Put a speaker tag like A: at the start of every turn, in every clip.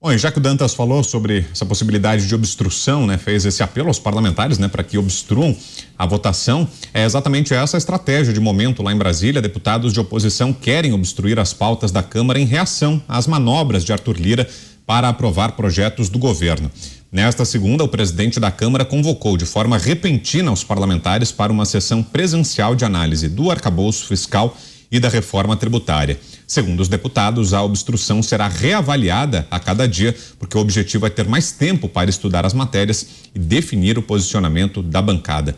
A: Bom, e já que o Dantas falou sobre essa possibilidade de obstrução, né, fez esse apelo aos parlamentares, né, para que obstruam a votação, é exatamente essa a estratégia de momento lá em Brasília. Deputados de oposição querem obstruir as pautas da Câmara em reação às manobras de Arthur Lira para aprovar projetos do governo. Nesta segunda, o presidente da Câmara convocou de forma repentina os parlamentares para uma sessão presencial de análise do arcabouço fiscal e da reforma tributária. Segundo os deputados, a obstrução será reavaliada a cada dia, porque o objetivo é ter mais tempo para estudar as matérias e definir o posicionamento da bancada.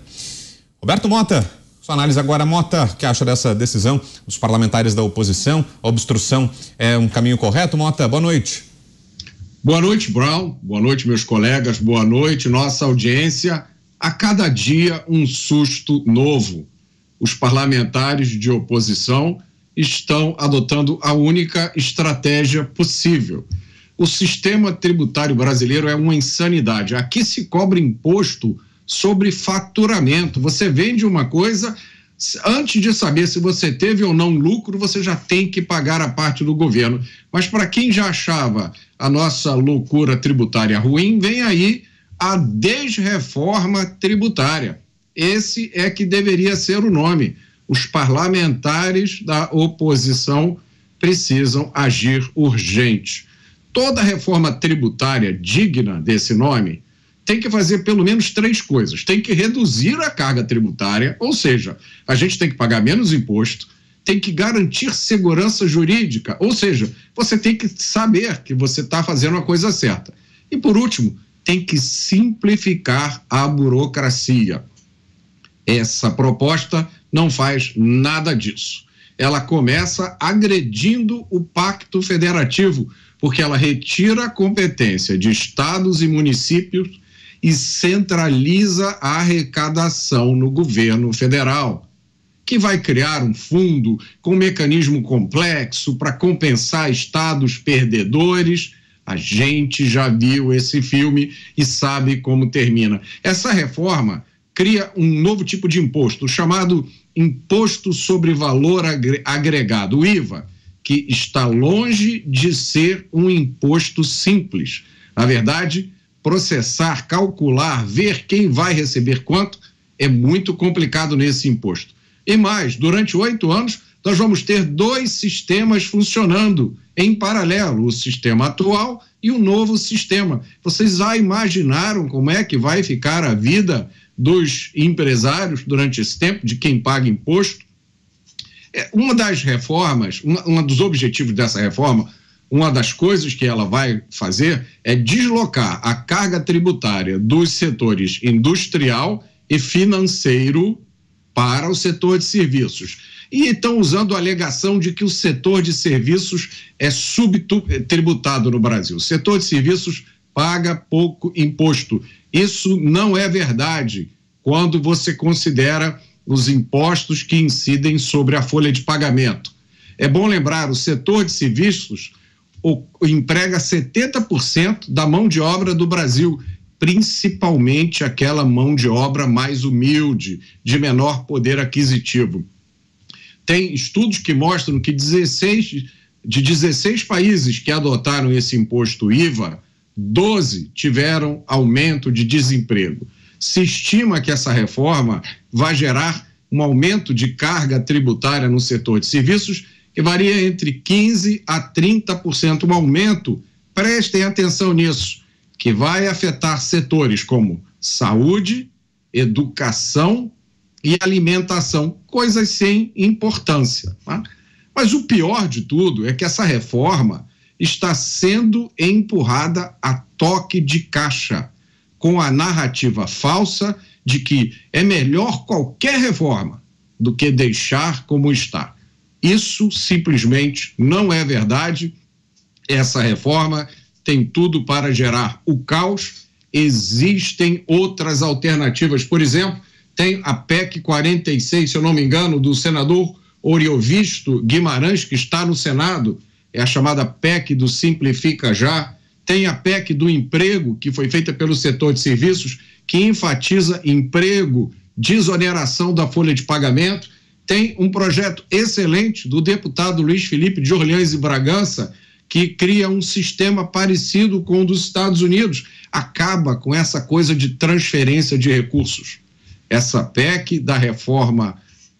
A: Roberto Mota, sua análise agora. Mota, o que acha dessa decisão dos parlamentares da oposição? A obstrução é um caminho correto? Mota, boa noite.
B: Boa noite, Brown. Boa noite, meus colegas. Boa noite, nossa audiência. A cada dia um susto novo. Os parlamentares de oposição estão adotando a única estratégia possível. O sistema tributário brasileiro é uma insanidade. Aqui se cobra imposto sobre faturamento. Você vende uma coisa, antes de saber se você teve ou não lucro, você já tem que pagar a parte do governo. Mas para quem já achava a nossa loucura tributária ruim, vem aí a desreforma tributária. Esse é que deveria ser o nome. Os parlamentares da oposição precisam agir urgente. Toda reforma tributária digna desse nome tem que fazer pelo menos 3 coisas. Tem que reduzir a carga tributária, ou seja, a gente tem que pagar menos imposto, tem que garantir segurança jurídica, ou seja, você tem que saber que você está fazendo a coisa certa. E, por último, tem que simplificar a burocracia. Essa proposta não faz nada disso. Ela começa agredindo o Pacto Federativo, porque ela retira a competência de estados e municípios e centraliza a arrecadação no governo federal, que vai criar um fundo com um mecanismo complexo para compensar estados perdedores. A gente já viu esse filme e sabe como termina. Essa reforma cria um novo tipo de imposto, chamado Imposto sobre Valor Agregado, o IVA, que está longe de ser um imposto simples. Na verdade, processar, calcular, ver quem vai receber quanto é muito complicado nesse imposto. E mais, durante 8 anos, nós vamos ter 2 sistemas funcionando em paralelo, o sistema atual e o novo sistema. Vocês já imaginaram como é que vai ficar a vida dos empresários durante esse tempo, de quem paga imposto? Uma das reformas, um dos objetivos dessa reforma, uma das coisas que ela vai fazer é deslocar a carga tributária dos setores industrial e financeiro para o setor de serviços. E estão usando a alegação de que o setor de serviços é subtributado no Brasil. O setor de serviços paga pouco imposto. Isso não é verdade quando você considera os impostos que incidem sobre a folha de pagamento. É bom lembrar, o setor de serviços emprega 70% da mão de obra do Brasil, principalmente aquela mão de obra mais humilde, de menor poder aquisitivo. Tem estudos que mostram que de 16 países que adotaram esse imposto IVA, 12 tiveram aumento de desemprego. Se estima que essa reforma vai gerar um aumento de carga tributária no setor de serviços que varia entre 15% a 30%, um aumento, prestem atenção nisso, que vai afetar setores como saúde, educação e alimentação, coisas sem importância. Tá? Mas o pior de tudo é que essa reforma está sendo empurrada a toque de caixa, com a narrativa falsa de que é melhor qualquer reforma do que deixar como está. Isso simplesmente não é verdade. Essa reforma tem tudo para gerar o caos. Existem outras alternativas. Por exemplo, tem a PEC 46, se eu não me engano, do senador Oriovisto Guimarães, que está no Senado, é a chamada PEC do Simplifica Já. Tem a PEC do emprego, que foi feita pelo setor de serviços, que enfatiza emprego, desoneração da folha de pagamento. Tem um projeto excelente do deputado Luiz Felipe de Orleans e Bragança, que cria um sistema parecido com o dos Estados Unidos, acaba com essa coisa de transferência de recursos. Essa PEC da reforma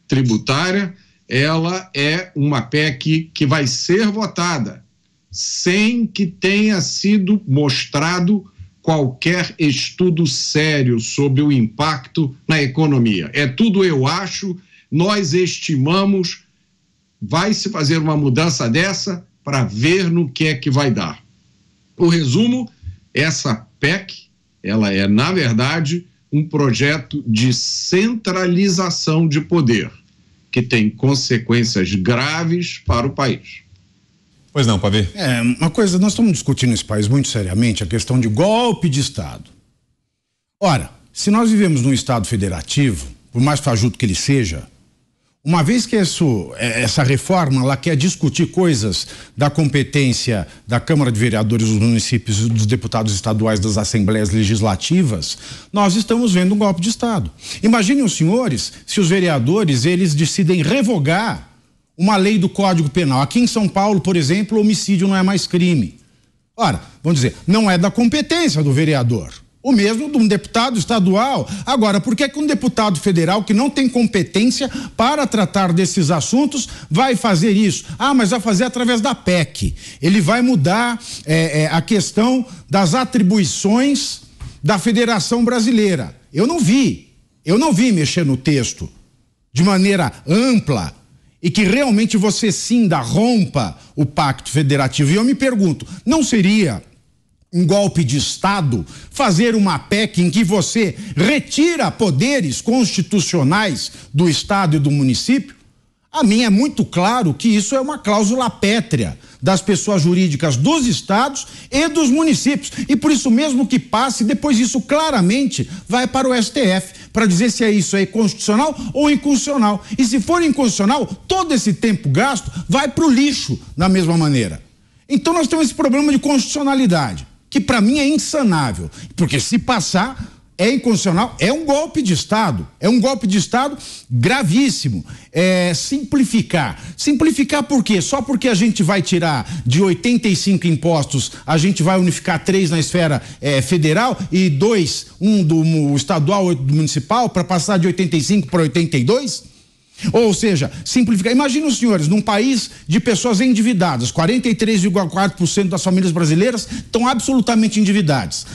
B: tributária, ela é uma PEC que vai ser votada sem que tenha sido mostrado qualquer estudo sério sobre o impacto na economia. É tudo eu acho, nós estimamos, vai se fazer uma mudança dessa para ver no que é que vai dar. O resumo, essa PEC, ela é, na verdade, um projeto de centralização de poder, que tem consequências graves para o país.
A: Pois não, Pavê.
C: Uma coisa, nós estamos discutindo nesse país muito seriamente a questão de golpe de Estado. Ora, se nós vivemos num Estado federativo, por mais fajuto que ele seja, uma vez que essa reforma ela quer discutir coisas da competência da Câmara de Vereadores dos municípios e dos deputados estaduais das assembleias legislativas, nós estamos vendo um golpe de Estado. Imaginem os senhores se os vereadores eles decidem revogar uma lei do Código Penal. Aqui em São Paulo, por exemplo, homicídio não é mais crime. Ora, vamos dizer, não é da competência do vereador. O mesmo de um deputado estadual. Agora, por que um deputado federal que não tem competência para tratar desses assuntos vai fazer isso? Mas vai fazer através da PEC. Ele vai mudar a questão das atribuições da Federação Brasileira. Eu não vi mexer no texto de maneira ampla e que realmente você sim rompa o pacto federativo. E eu me pergunto, não seria um golpe de Estado fazer uma PEC em que você retira poderes constitucionais do Estado e do município? A mim é muito claro que isso é uma cláusula pétrea das pessoas jurídicas dos estados e dos municípios. E por isso mesmo que passe, depois isso claramente vai para o STF, para dizer se isso é constitucional ou inconstitucional. E se for inconstitucional, todo esse tempo gasto vai para o lixo da mesma maneira. Então nós temos esse problema de constitucionalidade, que para mim é insanável, porque se passar é inconstitucional, é um golpe de Estado gravíssimo. Simplificar por quê? Só porque a gente vai tirar de 85 impostos, a gente vai unificar 3 na esfera federal e 2, um do estadual e do municipal, para passar de 85 para 82? Ou seja, simplificar. Imagina os senhores, num país de pessoas endividadas, 43,4% das famílias brasileiras estão absolutamente endividadas.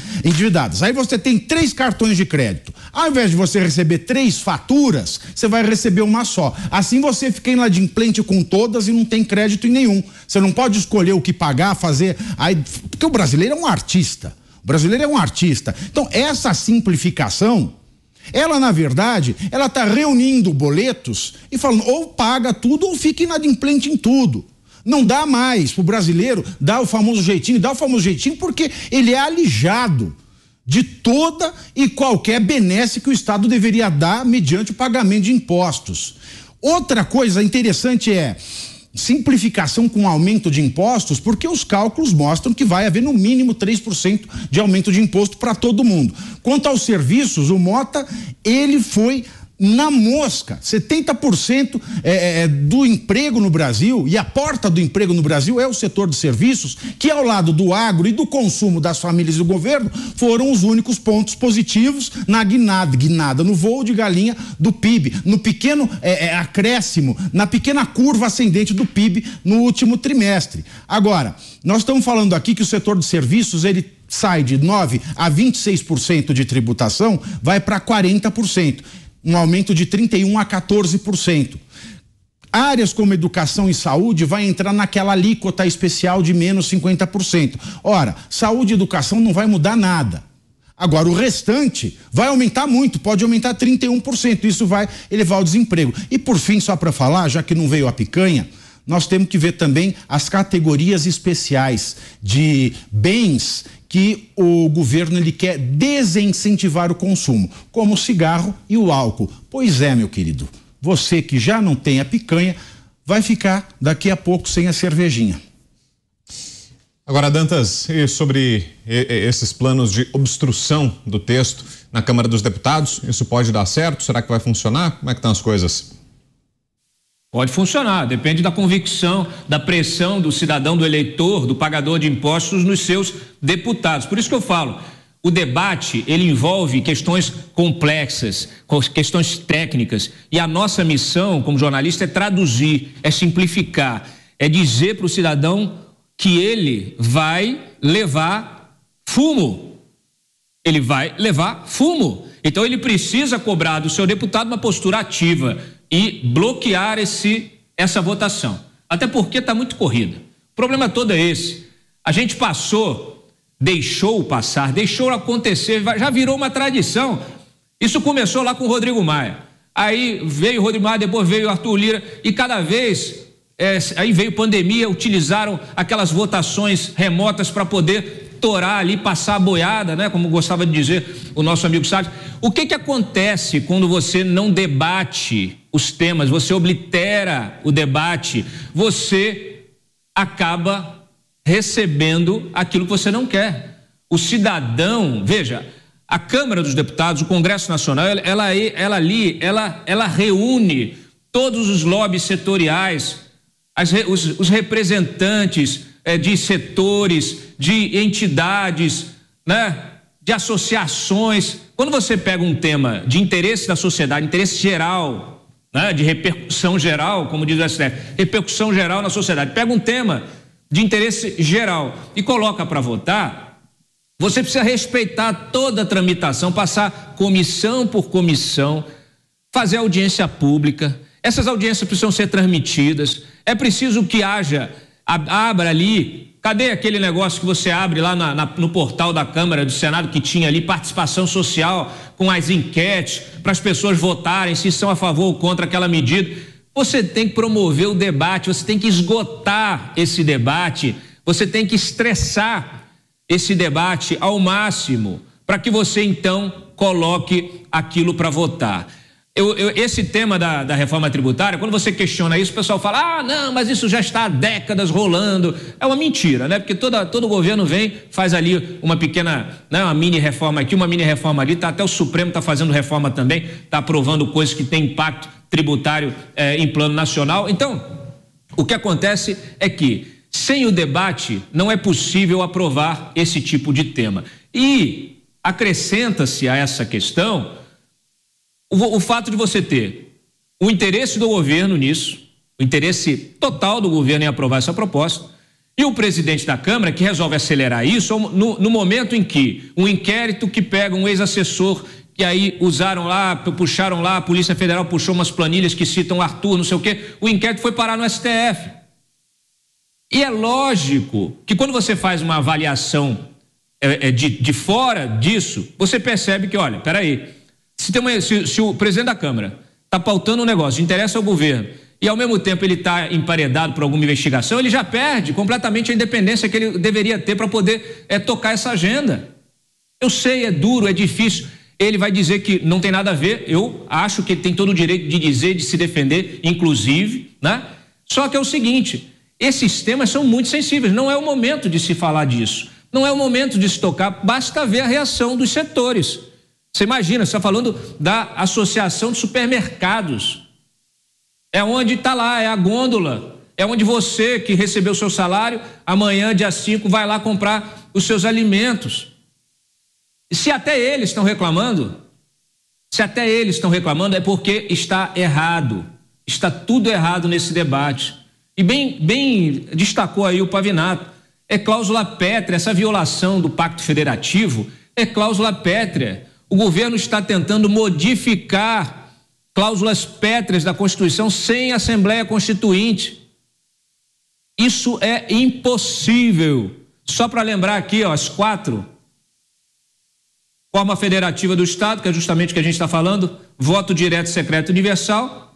C: Aí você tem 3 cartões de crédito. Ao invés de você receber 3 faturas, você vai receber uma só. Assim você fica inadimplente com todas e não tem crédito em nenhum. Você não pode escolher o que pagar, fazer. Porque o brasileiro é um artista. Então, essa simplificação, ela, na verdade, ela está reunindo boletos e falando, ou paga tudo ou fica inadimplente em tudo. Não dá mais pro brasileiro dar o famoso jeitinho, porque ele é alijado de toda e qualquer benesse que o Estado deveria dar mediante o pagamento de impostos. Outra coisa interessante é simplificação com aumento de impostos, porque os cálculos mostram que vai haver no mínimo 3% de aumento de imposto para todo mundo. Quanto aos serviços, o Mota, ele foi na mosca. 70% do emprego no Brasil, e a porta do emprego no Brasil é o setor de serviços, que ao lado do agro e do consumo das famílias e do governo, foram os únicos pontos positivos na guinada, no voo de galinha do PIB, no pequeno acréscimo, na pequena curva ascendente do PIB no último trimestre. Agora, nós estamos falando aqui que o setor de serviços, ele sai de 9% a 26% de tributação, vai para 40%. Um aumento de 31% a 14%. Áreas como educação e saúde vai entrar naquela alíquota especial de menos 50%. Ora, saúde e educação não vai mudar nada. Agora, o restante vai aumentar muito, pode aumentar 31%. Isso vai elevar o desemprego. E por fim, só para falar, já que não veio a picanha, nós temos que ver também as categorias especiais de bens que o governo ele quer desincentivar o consumo, como o cigarro e o álcool. Pois é, meu querido, você que já não tem a picanha, vai ficar daqui a pouco sem a cervejinha.
A: Agora, Dantas, e sobre esses planos de obstrução do texto na Câmara dos Deputados, isso pode dar certo? Será que vai funcionar? Como é que estão as coisas?
D: Pode funcionar, depende da convicção, da pressão do cidadão, do eleitor, do pagador de impostos nos seus deputados. Por isso que eu falo, o debate, ele envolve questões complexas, questões técnicas, e a nossa missão como jornalista é traduzir, é simplificar, é dizer para o cidadão que ele vai levar fumo. Ele vai levar fumo. Então ele precisa cobrar do seu deputado uma postura ativa e bloquear essa votação. Até porque está muito corrida. O problema todo é esse. A gente deixou passar, deixou acontecer, já virou uma tradição. Isso começou lá com o Rodrigo Maia. Aí veio o Rodrigo Maia, depois veio o Arthur Lira, e cada vez, aí veio pandemia, utilizaram aquelas votações remotas para poder torar ali, passar a boiada, né? Como gostava de dizer o nosso amigo Salles. O que acontece quando você não debate os temas, você oblitera o debate, você acaba recebendo aquilo que você não quer. O cidadão, veja, a Câmara dos Deputados, o Congresso Nacional, ela reúne todos os lobbies setoriais, os representantes de setores, de entidades, né, de associações. Quando você pega um tema de interesse da sociedade, interesse geral, né, de repercussão geral, como diz o STF, repercussão geral na sociedade, pega um tema de interesse geral e coloca para votar, você precisa respeitar toda a tramitação, passar comissão por comissão, fazer audiência pública. Essas audiências precisam ser transmitidas. É preciso que abra ali. Cadê aquele negócio que você abre lá no portal da Câmara, do Senado, que tinha ali participação social com as enquetes para as pessoas votarem se são a favor ou contra aquela medida? Você tem que promover o debate, você tem que esgotar esse debate, você tem que estressar esse debate ao máximo para que você então coloque aquilo para votar. Esse tema da reforma tributária, quando você questiona isso, o pessoal fala, não, mas isso já está há décadas rolando. É uma mentira, né? Porque todo governo vem, faz ali uma pequena, né, uma mini reforma aqui, uma mini reforma ali, até o Supremo está fazendo reforma também, está aprovando coisas que têm impacto tributário em plano nacional. Então, o que acontece é que, sem o debate, não é possível aprovar esse tipo de tema. E acrescenta-se a essa questão o fato de você ter o interesse do governo nisso, o interesse total do governo em aprovar essa proposta, e o presidente da Câmara que resolve acelerar isso no momento em que um inquérito que pega um ex-assessor que aí puxaram lá, a Polícia Federal puxou umas planilhas que citam Arthur, não sei o quê, o inquérito foi parar no STF. E é lógico que quando você faz uma avaliação de fora disso, você percebe que, olha, peraí, se o presidente da Câmara está pautando um negócio, interessa ao governo, e ao mesmo tempo ele está emparedado por alguma investigação, ele já perde completamente a independência que ele deveria ter para poder tocar essa agenda. Eu sei, é duro, é difícil. Ele vai dizer que não tem nada a ver, eu acho que ele tem todo o direito de dizer, de se defender, inclusive, né? Só que é o seguinte, esses temas são muito sensíveis, não é o momento de se falar disso, não é o momento de se tocar, basta ver a reação dos setores. Você imagina, você está falando da Associação de Supermercados, é onde está lá, é a gôndola, é onde você que recebeu o seu salário, amanhã, dia 5, vai lá comprar os seus alimentos. E se até eles estão reclamando, é porque está errado, está tudo errado nesse debate. E bem destacou aí o Pavinato, é cláusula pétrea, essa violação do Pacto Federativo é cláusula pétrea. O governo está tentando modificar cláusulas pétreas da Constituição sem Assembleia Constituinte. Isso é impossível. Só para lembrar aqui, as 4: forma federativa do Estado, que é justamente o que a gente está falando, voto direto, secreto, universal,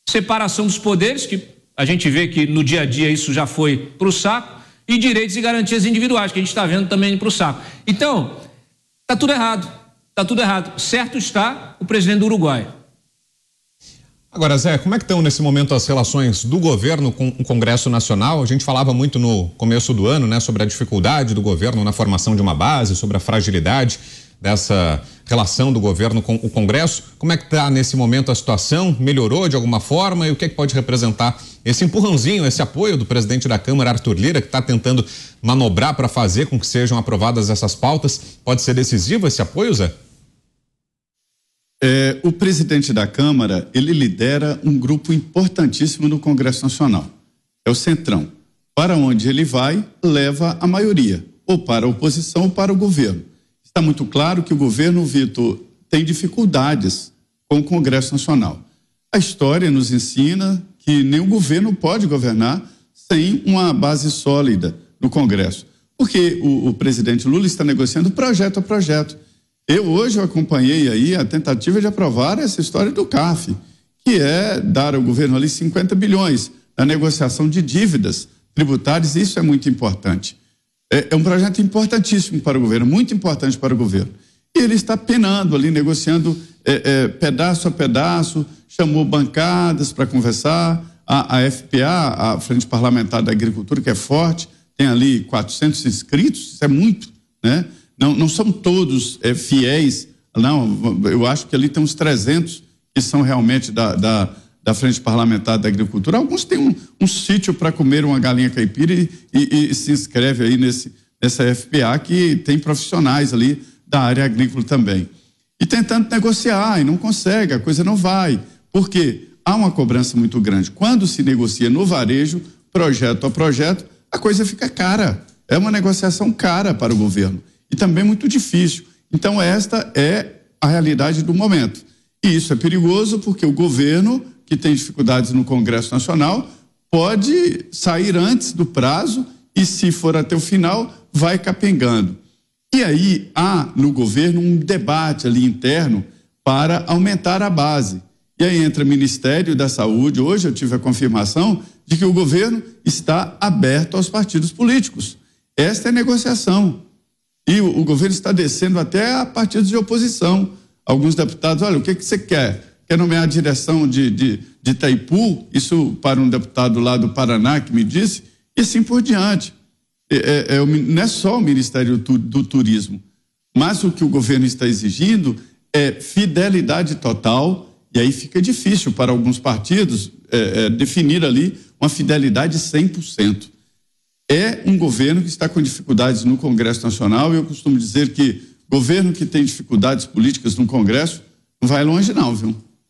D: separação dos poderes, que a gente vê que no dia a dia isso já foi para o saco, e direitos e garantias individuais, que a gente está vendo também para o saco. Então, está tudo errado. Está tudo errado. Certo está o presidente do Uruguai.
A: Agora, Zé, como é que estão nesse momento as relações do governo com o Congresso Nacional? A gente falava muito no começo do ano, né, sobre a dificuldade do governo na formação de uma base, sobre a fragilidade dessa relação do governo com o Congresso. Como é que está nesse momento a situação? Melhorou de alguma forma? E o que é que pode representar esse empurrãozinho, esse apoio do presidente da Câmara, Arthur Lira, que está tentando manobrar para fazer com que sejam aprovadas essas pautas? Pode ser decisivo esse apoio, Zé?
E: O presidente da Câmara, ele lidera um grupo importantíssimo no Congresso Nacional. É o Centrão. Para onde ele vai, leva a maioria, ou para a oposição ou para o governo. Está muito claro que o governo, Vitor, tem dificuldades com o Congresso Nacional. A história nos ensina que nem o governo pode governar sem uma base sólida no Congresso. Porque o presidente Lula está negociando projeto a projeto. Hoje eu acompanhei aí a tentativa de aprovar essa história do CARF, que é dar ao governo ali 50 bilhões na negociação de dívidas tributárias. Isso é muito importante. É um projeto importantíssimo para o governo, muito importante para o governo. E ele está penando ali, negociando pedaço a pedaço, chamou bancadas para conversar, a FPA, a Frente Parlamentar da Agricultura, que é forte, tem ali 400 inscritos, isso é muito, né? Não são todos fiéis, não, eu acho que ali tem uns 300 que são realmente da Frente Parlamentar da Agricultura. Alguns têm um sítio para comer uma galinha caipira e se inscreve aí nessa FPA, que tem profissionais ali da área agrícola também. E tentando negociar, e não consegue, a coisa não vai. Por quê? Há uma cobrança muito grande. Quando se negocia no varejo, projeto a projeto, a coisa fica cara. É uma negociação cara para o governo. E também muito difícil. Então, esta é a realidade do momento. E isso é perigoso porque o governo, que tem dificuldades no Congresso Nacional, pode sair antes do prazo e, se for até o final, vai capengando. E aí há no governo um debate ali interno para aumentar a base. E aí entra o Ministério da Saúde. Hoje eu tive a confirmação de que o governo está aberto aos partidos políticos. Esta é a negociação. E o governo está descendo até a partidos de oposição. Alguns deputados, olha, o que você quer? Quer nomear a direção de Itaipu? Isso para um deputado lá do Paraná que me disse, e assim por diante. Não é só o Ministério do Turismo, mas o que o governo está exigindo é fidelidade total, e aí fica difícil para alguns partidos definir ali uma fidelidade 100%. É um governo que está com dificuldades no Congresso Nacional, e eu costumo dizer que governo que tem dificuldades políticas no Congresso não vai longe não, viu?